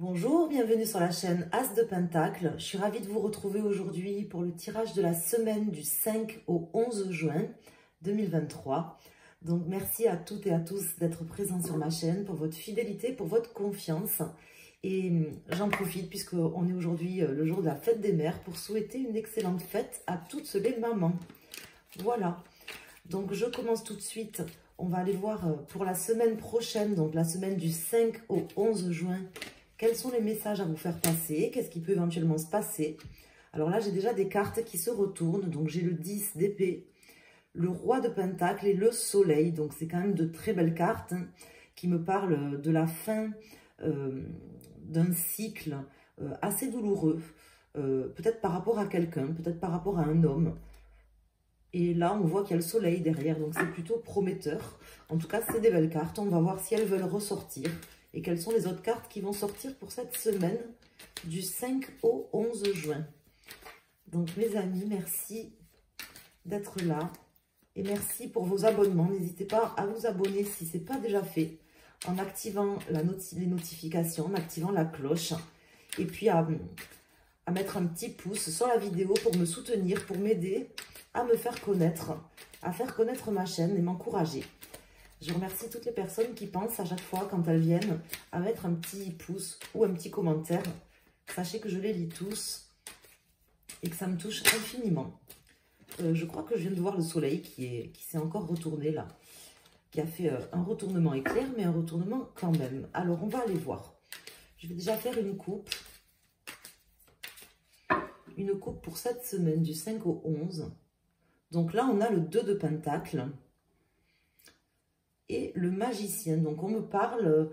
Bonjour, bienvenue sur la chaîne As de Pentacle. Je suis ravie de vous retrouver aujourd'hui pour le tirage de la semaine du 5 au 11 juin 2023. Donc merci à toutes et à tous d'être présents sur ma chaîne, pour votre fidélité, pour votre confiance. Et j'en profite puisqu'on est aujourd'hui le jour de la fête des mères pour souhaiter une excellente fête à toutes les mamans. Voilà, donc je commence tout de suite. On va aller voir pour la semaine prochaine, donc la semaine du 5 au 11 juin, quels sont les messages à vous faire passer? Qu'est-ce qui peut éventuellement se passer? Alors là, j'ai déjà des cartes qui se retournent. Donc, j'ai le 10 d'épée, le roi de pentacle et le soleil. Donc, c'est quand même de très belles cartes qui me parlent de la fin d'un cycle assez douloureux. Peut-être par rapport à quelqu'un, peut-être par rapport à un homme. Et là, on voit qu'il y a le soleil derrière. Donc, c'est plutôt prometteur. En tout cas, c'est des belles cartes. On va voir si elles veulent ressortir. Et quelles sont les autres cartes qui vont sortir pour cette semaine du 5 au 11 juin. Donc mes amis, merci d'être là. Et merci pour vos abonnements. N'hésitez pas à vous abonner si ce n'est pas déjà fait. En activant les notifications, en activant la cloche. Et puis à mettre un petit pouce sur la vidéo pour me soutenir, pour m'aider à me faire connaître, à faire connaître ma chaîne et m'encourager. Je remercie toutes les personnes qui pensent à chaque fois, quand elles viennent, à mettre un petit pouce ou un petit commentaire. Sachez que je les lis tous et que ça me touche infiniment. Je crois que je viens de voir le soleil qui s'est encore retourné là, qui a fait un retournement éclair, mais un retournement quand même. Alors, on va aller voir. Je vais déjà faire une coupe. Une coupe pour cette semaine du 5 au 11. Donc là, on a le 2 de pentacle. Et le magicien. Donc, on me parle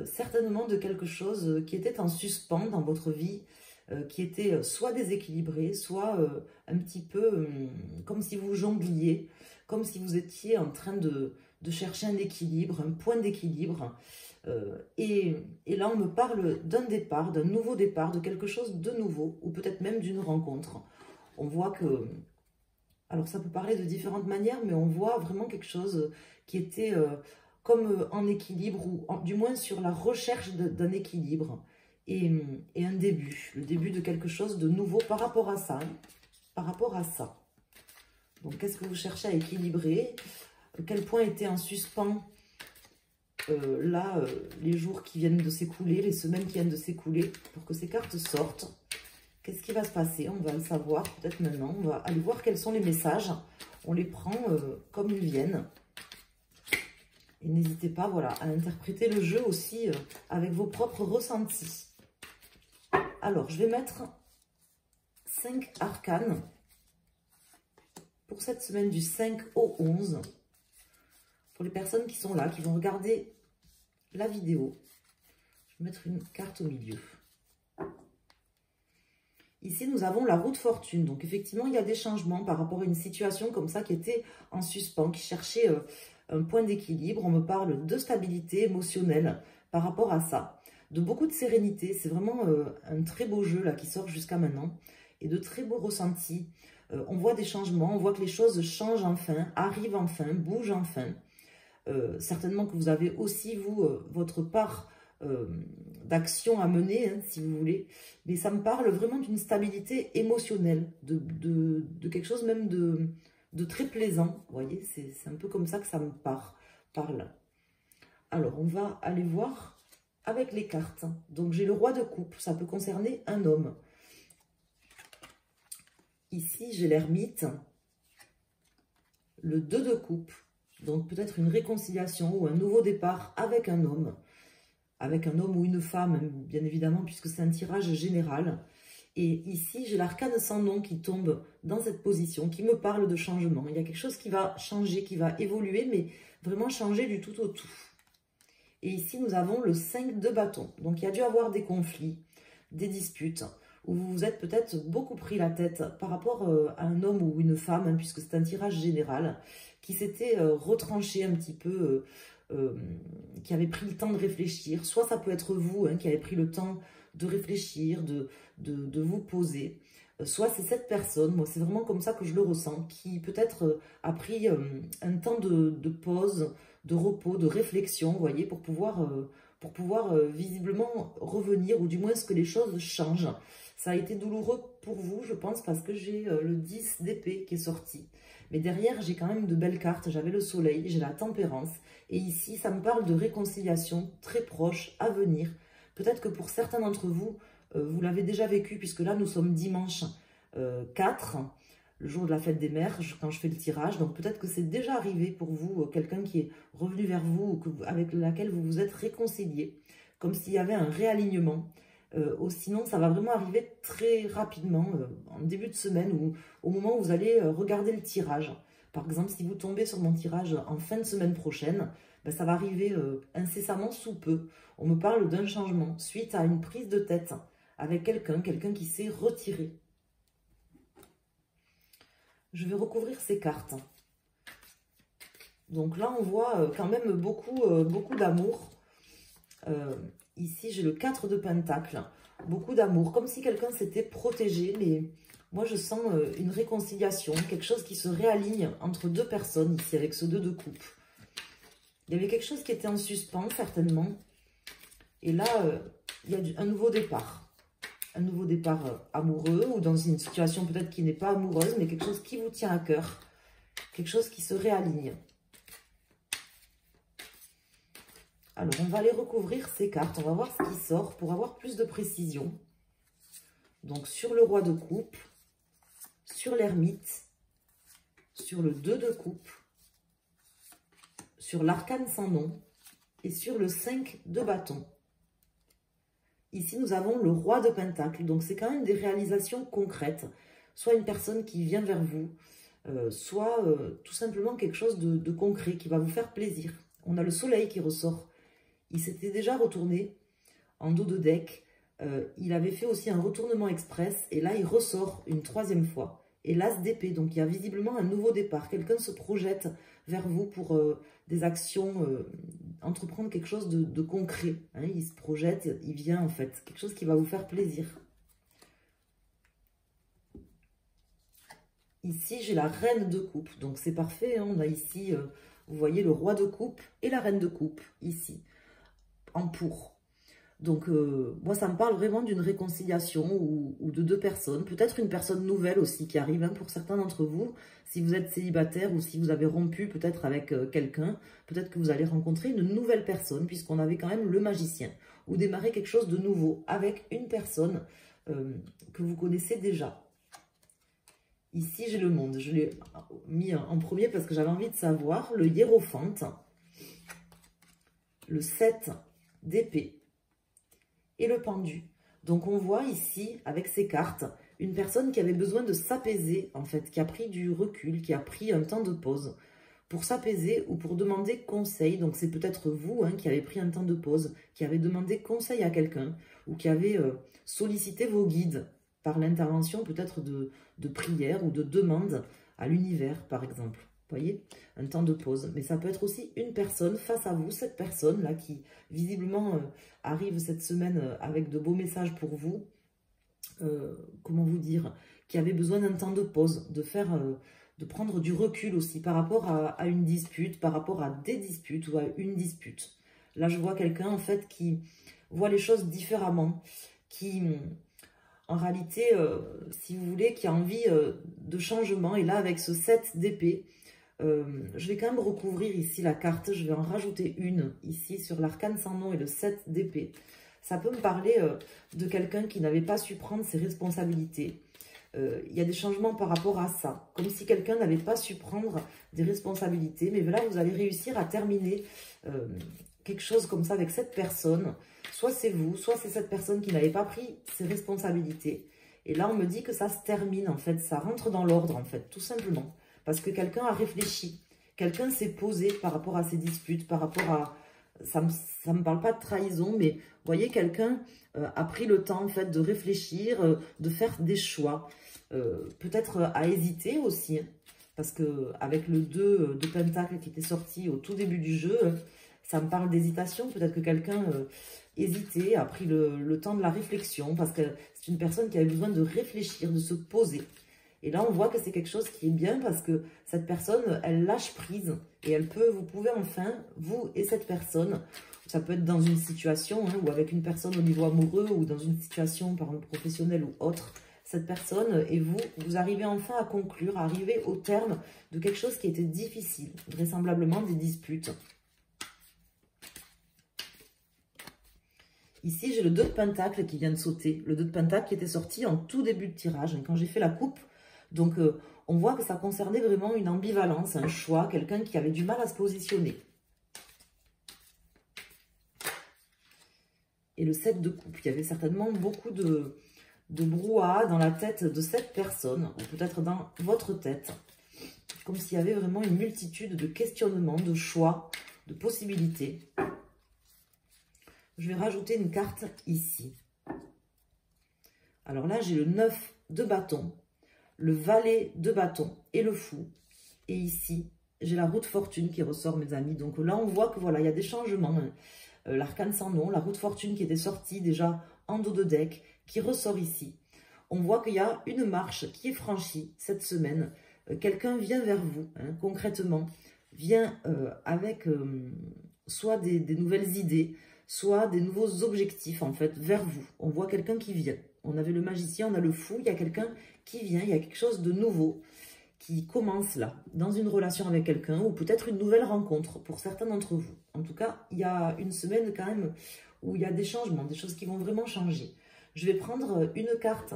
certainement de quelque chose qui était en suspens dans votre vie, qui était soit déséquilibré, soit un petit peu comme si vous jongliez, comme si vous étiez en train de chercher un équilibre, un point d'équilibre. Et là, on me parle d'un départ, d'un nouveau départ, de quelque chose de nouveau, ou peut-être même d'une rencontre. On voit que... Alors, ça peut parler de différentes manières, mais on voit vraiment quelque chose qui était comme en équilibre, ou du moins sur la recherche d'un équilibre et un début. Le début de quelque chose de nouveau par rapport à ça. Par rapport à ça. Donc, qu'est-ce que vous cherchez à équilibrer? Quel point était en suspens là, les jours qui viennent de s'écouler, les semaines qui viennent de s'écouler, pour que ces cartes sortent? Qu'est-ce qui va se passer? On va le savoir peut-être maintenant. On va aller voir quels sont les messages. On les prend comme ils viennent. Et n'hésitez pas, voilà, à interpréter le jeu aussi avec vos propres ressentis. Alors, je vais mettre 5 arcanes pour cette semaine du 5 au 11. Pour les personnes qui sont là, qui vont regarder la vidéo. Je vais mettre une carte au milieu. Ici, nous avons la roue de fortune. Donc, effectivement, il y a des changements par rapport à une situation comme ça qui était en suspens, qui cherchait un point d'équilibre. On me parle de stabilité émotionnelle par rapport à ça. De beaucoup de sérénité. C'est vraiment un très beau jeu là qui sort jusqu'à maintenant. Et de très beaux ressentis. On voit des changements, on voit que les choses changent enfin, arrivent enfin, bougent enfin. Certainement que vous avez aussi, vous, votre part d'action à mener, hein, si vous voulez. Mais ça me parle vraiment d'une stabilité émotionnelle, de quelque chose même de très plaisant. Vous voyez, c'est un peu comme ça que ça me parle. Alors, on va aller voir avec les cartes. Donc, j'ai le roi de coupe. Ça peut concerner un homme. Ici, j'ai l'ermite. Le 2 de coupe. Donc, peut-être une réconciliation ou un nouveau départ avec un homme. Avec un homme ou une femme, bien évidemment, puisque c'est un tirage général. Et ici, j'ai l'arcane sans nom qui tombe dans cette position, qui me parle de changement. Il y a quelque chose qui va changer, qui va évoluer, mais vraiment changer du tout au tout. Et ici, nous avons le 5 de bâton. Donc, il y a dû avoir des conflits, des disputes, où vous vous êtes peut-être beaucoup pris la tête par rapport à un homme ou une femme, hein, puisque c'est un tirage général, qui s'était retranché un petit peu... qui avait pris le temps de réfléchir. Soit ça peut être vous, hein, qui avez pris le temps de réfléchir, de vous poser. Soit c'est cette personne, moi c'est vraiment comme ça que je le ressens, qui peut-être a pris un temps de pause, de repos, de réflexion, vous voyez, pour pouvoir pour pouvoir visiblement revenir, ou du moins que les choses changent. Ça a été douloureux pour vous, je pense, parce que j'ai le 10 d'épée qui est sorti. Mais derrière, j'ai quand même de belles cartes. J'avais le soleil, j'ai la tempérance. Et ici, ça me parle de réconciliation très proche, à venir. Peut-être que pour certains d'entre vous, vous l'avez déjà vécu, puisque là, nous sommes dimanche 4, le jour de la fête des mères, quand je fais le tirage. Donc peut-être que c'est déjà arrivé pour vous, quelqu'un qui est revenu vers vous, avec laquelle vous vous êtes réconcilié, comme s'il y avait un réalignement. Ou sinon, ça va vraiment arriver très rapidement, en début de semaine, ou au moment où vous allez regarder le tirage. Par exemple, si vous tombez sur mon tirage en fin de semaine prochaine, ben, ça va arriver incessamment sous peu. On me parle d'un changement suite à une prise de tête avec quelqu'un qui s'est retiré. Je vais recouvrir ces cartes. Donc là, on voit quand même beaucoup d'amour. Ici, j'ai le 4 de Pentacle. Beaucoup d'amour, comme si quelqu'un s'était protégé. Mais moi, je sens une réconciliation, quelque chose qui se réaligne entre deux personnes ici, avec ce 2 de coupe. Il y avait quelque chose qui était en suspens, certainement. Et là, il y a un nouveau départ. Un nouveau départ amoureux, ou dans une situation peut-être qui n'est pas amoureuse, mais quelque chose qui vous tient à cœur. Quelque chose qui se réaligne. Alors, on va aller recouvrir ces cartes. On va voir ce qui sort pour avoir plus de précision. Donc, sur le roi de coupe, sur l'ermite, sur le 2 de coupe, sur l'arcane sans nom et sur le 5 de bâton. Ici, nous avons le roi de Pentacle. Donc, c'est quand même des réalisations concrètes. Soit une personne qui vient vers vous, soit tout simplement quelque chose de concret qui va vous faire plaisir. On a le soleil qui ressort. Il s'était déjà retourné en dos de deck. Il avait fait aussi un retournement express. Et là, il ressort une 3e fois. Et l'as d'épée. Donc, il y a visiblement un nouveau départ. Quelqu'un se projette vers vous pour des actions, entreprendre quelque chose de concret. Hein. Il se projette, il vient en fait. Quelque chose qui va vous faire plaisir. Ici, j'ai la reine de coupe. Donc, c'est parfait. Hein. On a ici, vous voyez, le roi de coupe et la reine de coupe. Ici, en pour. Donc, moi, ça me parle vraiment d'une réconciliation ou de deux personnes. Peut-être une personne nouvelle aussi qui arrive, hein, pour certains d'entre vous. Si vous êtes célibataire ou si vous avez rompu peut-être avec quelqu'un, peut-être que vous allez rencontrer une nouvelle personne, puisqu'on avait quand même le magicien. Ou démarrer quelque chose de nouveau avec une personne que vous connaissez déjà. Ici, j'ai le monde. Je l'ai mis en premier parce que j'avais envie de savoir. Le hiérophante, le 7 d'épée et le pendu. Donc, on voit ici, avec ces cartes, une personne qui avait besoin de s'apaiser, en fait, qui a pris du recul, qui a pris un temps de pause pour s'apaiser ou pour demander conseil. Donc, c'est peut-être vous, hein, qui avez pris un temps de pause, qui avez demandé conseil à quelqu'un ou qui avez sollicité vos guides par l'intervention peut-être de prière ou de demande à l'univers, par exemple. Vous voyez, un temps de pause. Mais ça peut être aussi une personne face à vous, cette personne-là qui, visiblement, arrive cette semaine avec de beaux messages pour vous. Comment vous dire, qui avait besoin d'un temps de pause, de prendre du recul aussi par rapport à une dispute, par rapport à des disputes ou à une dispute. Là, je vois quelqu'un, en fait, qui voit les choses différemment, qui... En réalité, si vous voulez, qui a envie de changement. Et là, avec ce 7 d'épée, je vais quand même recouvrir ici la carte. Je vais en rajouter une ici sur l'arcane sans nom et le 7 d'épée. Ça peut me parler de quelqu'un qui n'avait pas su prendre ses responsabilités. Il y a des changements par rapport à ça. Comme si quelqu'un n'avait pas su prendre des responsabilités. Mais là, vous allez réussir à terminer quelque chose comme ça avec cette personne. Soit c'est vous, soit c'est cette personne qui n'avait pas pris ses responsabilités. Et là, on me dit que ça se termine, en fait. Ça rentre dans l'ordre, en fait, tout simplement. Parce que quelqu'un a réfléchi. Quelqu'un s'est posé par rapport à ses disputes, par rapport à... Ça me parle pas de trahison, mais vous voyez, quelqu'un a pris le temps, en fait, de réfléchir, de faire des choix. Peut-être à hésiter aussi, hein, parce que avec le 2 de Pentacle qui était sorti au tout début du jeu, ça me parle d'hésitation. Peut-être que quelqu'un hésitait, a pris le temps de la réflexion, parce que c'est une personne qui avait besoin de réfléchir, de se poser. Et là, on voit que c'est quelque chose qui est bien, parce que cette personne, elle lâche prise, et vous pouvez enfin, vous et cette personne, Ça peut être dans une situation, hein, ou avec une personne au niveau amoureux, ou dans une situation, par exemple, professionnelle ou autre. Cette personne et vous, vous arrivez enfin à conclure, à arriver au terme de quelque chose qui était difficile, vraisemblablement des disputes. Ici, j'ai le 2 de Pentacle qui vient de sauter. Le 2 de Pentacle qui était sorti en tout début de tirage, hein, quand j'ai fait la coupe. Donc, on voit que ça concernait vraiment une ambivalence, un choix, quelqu'un qui avait du mal à se positionner. Et le 7 de coupe, il y avait certainement beaucoup de brouhaha dans la tête de cette personne, ou peut-être dans votre tête. Comme s'il y avait vraiment une multitude de questionnements, de choix, de possibilités. Je vais rajouter une carte ici. Alors là, j'ai le 9 de bâton, le valet de bâton et le fou. Et ici, j'ai la roue de fortune qui ressort, mes amis. Donc là, on voit que voilà, il y a des changements. Hein. L'arcane sans nom, la roue de fortune qui était sortie déjà en dos de deck, qui ressort ici. On voit qu'il y a une marche qui est franchie cette semaine. Quelqu'un vient vers vous, hein, concrètement, vient avec soit des nouvelles idées, soit des nouveaux objectifs, en fait, vers vous. On voit quelqu'un qui vient. On avait le magicien, on a le fou, il y a quelqu'un qui vient, il y a quelque chose de nouveau qui commence là, dans une relation avec quelqu'un, ou peut-être une nouvelle rencontre pour certains d'entre vous. En tout cas, il y a une semaine quand même où il y a des changements, des choses qui vont vraiment changer. Je vais prendre une carte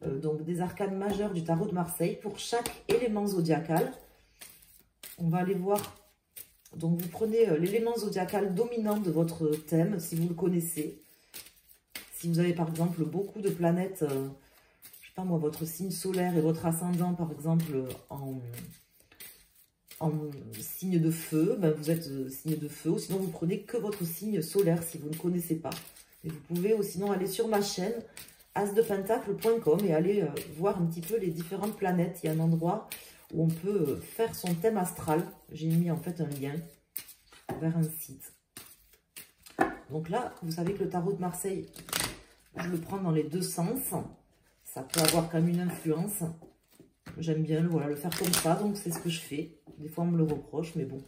donc des arcanes majeures du tarot de Marseille pour chaque élément zodiacal. On va aller voir. Donc, vous prenez l'élément zodiacal dominant de votre thème, si vous le connaissez. Si vous avez, par exemple, beaucoup de planètes, je sais pas moi, votre signe solaire et votre ascendant, par exemple, en signe de feu, ben vous êtes signe de feu. Ou sinon, vous prenez que votre signe solaire, si vous ne connaissez pas. Et vous pouvez aussi sinon aller sur ma chaîne, asdepentacle.com, et aller voir un petit peu les différentes planètes. Il y a un endroit où on peut faire son thème astral. J'ai mis en fait un lien vers un site. Donc là, vous savez que le tarot de Marseille, je le prends dans les deux sens. Ça peut avoir quand même une influence. J'aime bien voilà, le faire comme ça, donc c'est ce que je fais. Des fois, on me le reproche, mais bon,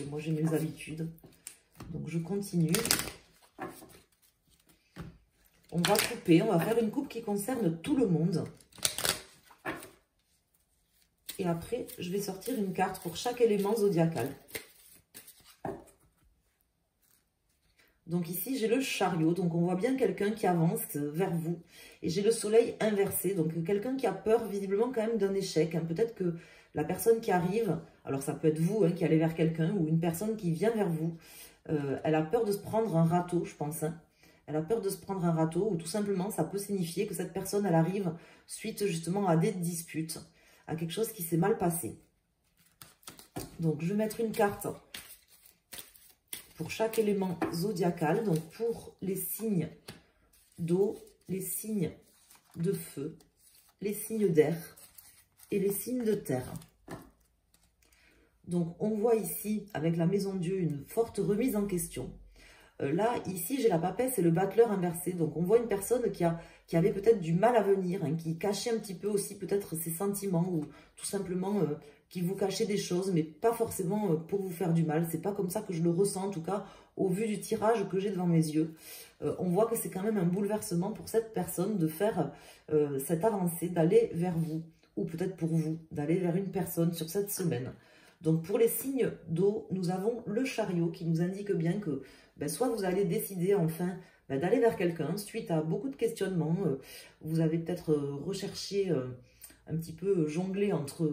moi j'ai mes habitudes. Donc je continue. On va couper, on va faire une coupe qui concerne tout le monde. Et après, je vais sortir une carte pour chaque élément zodiacal. Donc ici, j'ai le chariot. Donc on voit bien quelqu'un qui avance vers vous. Et j'ai le soleil inversé. Donc quelqu'un qui a peur visiblement quand même d'un échec. Hein. Peut-être que la personne qui arrive, alors ça peut être vous hein, qui allez vers quelqu'un ou une personne qui vient vers vous. Elle a peur de se prendre un râteau, je pense. Hein. Elle a peur de se prendre un râteau ou tout simplement, ça peut signifier que cette personne, elle arrive suite justement à des disputes, à quelque chose qui s'est mal passé. Donc, je vais mettre une carte pour chaque élément zodiacal. Donc, pour les signes d'eau, les signes de feu, les signes d'air et les signes de terre. Donc, on voit ici, avec la Maison Dieu, une forte remise en question. Là, ici, j'ai la papesse et le bâcleur inversé. Donc, on voit une personne qui avait peut-être du mal à venir, hein, qui cachait un petit peu aussi peut-être ses sentiments ou tout simplement qui vous cachait des choses, mais pas forcément pour vous faire du mal. C'est pas comme ça que je le ressens, en tout cas, au vu du tirage que j'ai devant mes yeux. On voit que c'est quand même un bouleversement pour cette personne de faire cette avancée, d'aller vers vous, ou peut-être pour vous, d'aller vers une personne sur cette semaine. Donc, pour les signes d'eau, nous avons le chariot qui nous indique bien que soit vous allez décider enfin d'aller vers quelqu'un suite à beaucoup de questionnements. Vous avez peut-être recherché un petit peu jonglé entre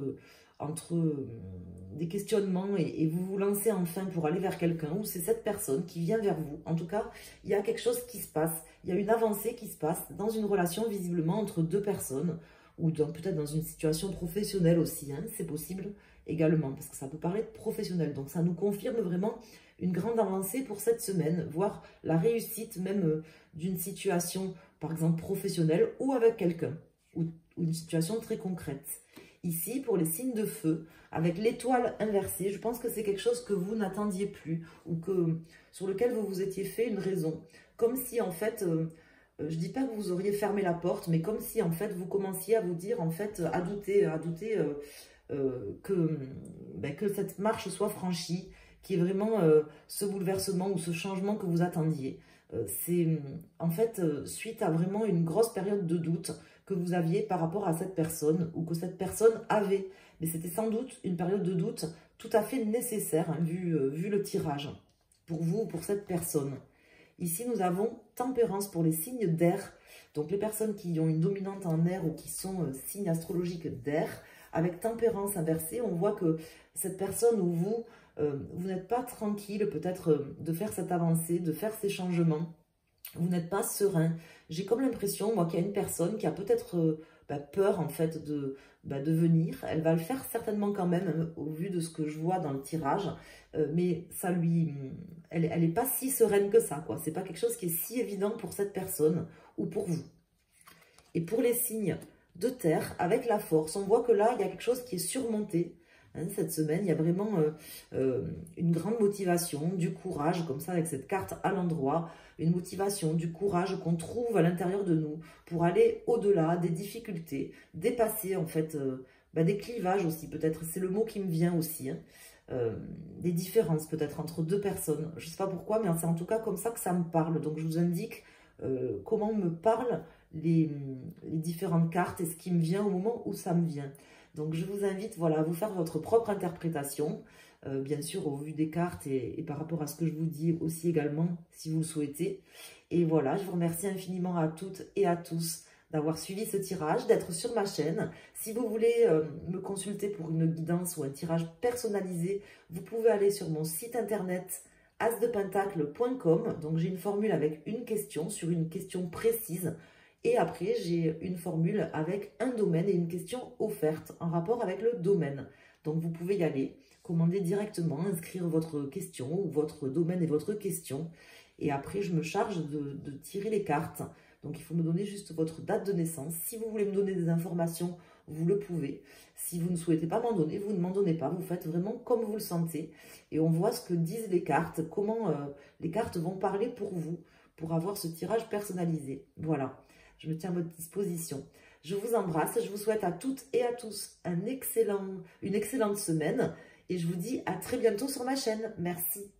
des questionnements et vous vous lancez enfin pour aller vers quelqu'un ou c'est cette personne qui vient vers vous. En tout cas, il y a quelque chose qui se passe. Il y a une avancée qui se passe dans une relation visiblement entre deux personnes ou peut-être dans une situation professionnelle aussi. Hein, c'est possible également parce que ça peut paraître professionnel. Donc, ça nous confirme vraiment une grande avancée pour cette semaine, voire la réussite même d'une situation, par exemple, professionnelle ou avec quelqu'un, ou une situation très concrète. Ici, pour les signes de feu, avec l'étoile inversée, je pense que c'est quelque chose que vous n'attendiez plus, ou sur lequel vous vous étiez fait une raison. Comme si, en fait, je ne dis pas que vous auriez fermé la porte, mais comme si, en fait, vous commenciez à vous dire, en fait, à douter que cette marche soit franchie, qui est vraiment ce bouleversement ou ce changement que vous attendiez. C'est en fait suite à vraiment une grosse période de doute que vous aviez par rapport à cette personne ou que cette personne avait. Mais c'était sans doute une période de doute tout à fait nécessaire, hein, vu le tirage, pour vous ou pour cette personne. Ici, nous avons tempérance pour les signes d'air. Donc, les personnes qui ont une dominante en air ou qui sont signes astrologiques d'air, avec tempérance inversée, on voit que cette personne ou vous, vous n'êtes pas tranquille peut-être de faire cette avancée, de faire ces changements. Vous n'êtes pas serein. J'ai comme l'impression, moi, qu'il y a une personne qui a peut-être peur, en fait, de venir. Elle va le faire certainement quand même, au vu de ce que je vois dans le tirage. Mais ça lui... Elle n'est pas si sereine que ça, quoi. C'est pas quelque chose qui est si évident pour cette personne ou pour vous. Et pour les signes de terre, avec la force, on voit que là, il y a quelque chose qui est surmonté. Hein, cette semaine, il y a vraiment une grande motivation, du courage, comme ça avec cette carte à l'endroit, une motivation, du courage qu'on trouve à l'intérieur de nous pour aller au-delà des difficultés, dépasser en fait des clivages aussi, peut-être, c'est le mot qui me vient aussi, hein, des différences peut-être entre deux personnes, je ne sais pas pourquoi, mais c'est en tout cas comme ça que ça me parle, donc je vous indique comment me parlent les différentes cartes et ce qui me vient au moment où ça me vient. Donc, je vous invite voilà, à vous faire votre propre interprétation, bien sûr, au vu des cartes et par rapport à ce que je vous dis aussi également, si vous le souhaitez. Et voilà, je vous remercie infiniment à toutes et à tous d'avoir suivi ce tirage, d'être sur ma chaîne. Si vous voulez me consulter pour une guidance ou un tirage personnalisé, vous pouvez aller sur mon site internet asdepentacle.com. Donc, j'ai une formule avec une question sur une question précise. Et après, j'ai une formule avec un domaine et une question offerte en rapport avec le domaine. Donc, vous pouvez y aller, commander directement, inscrire votre question ou votre domaine et votre question. Et après, je me charge de tirer les cartes. Donc, il faut me donner juste votre date de naissance. Si vous voulez me donner des informations, vous le pouvez. Si vous ne souhaitez pas m'en donner, vous ne m'en donnez pas. Vous faites vraiment comme vous le sentez. Et on voit ce que disent les cartes, comment les cartes vont parler pour vous, pour avoir ce tirage personnalisé. Voilà. Je me tiens à votre disposition. Je vous embrasse, je vous souhaite à toutes et à tous une excellente semaine et je vous dis à très bientôt sur ma chaîne. Merci.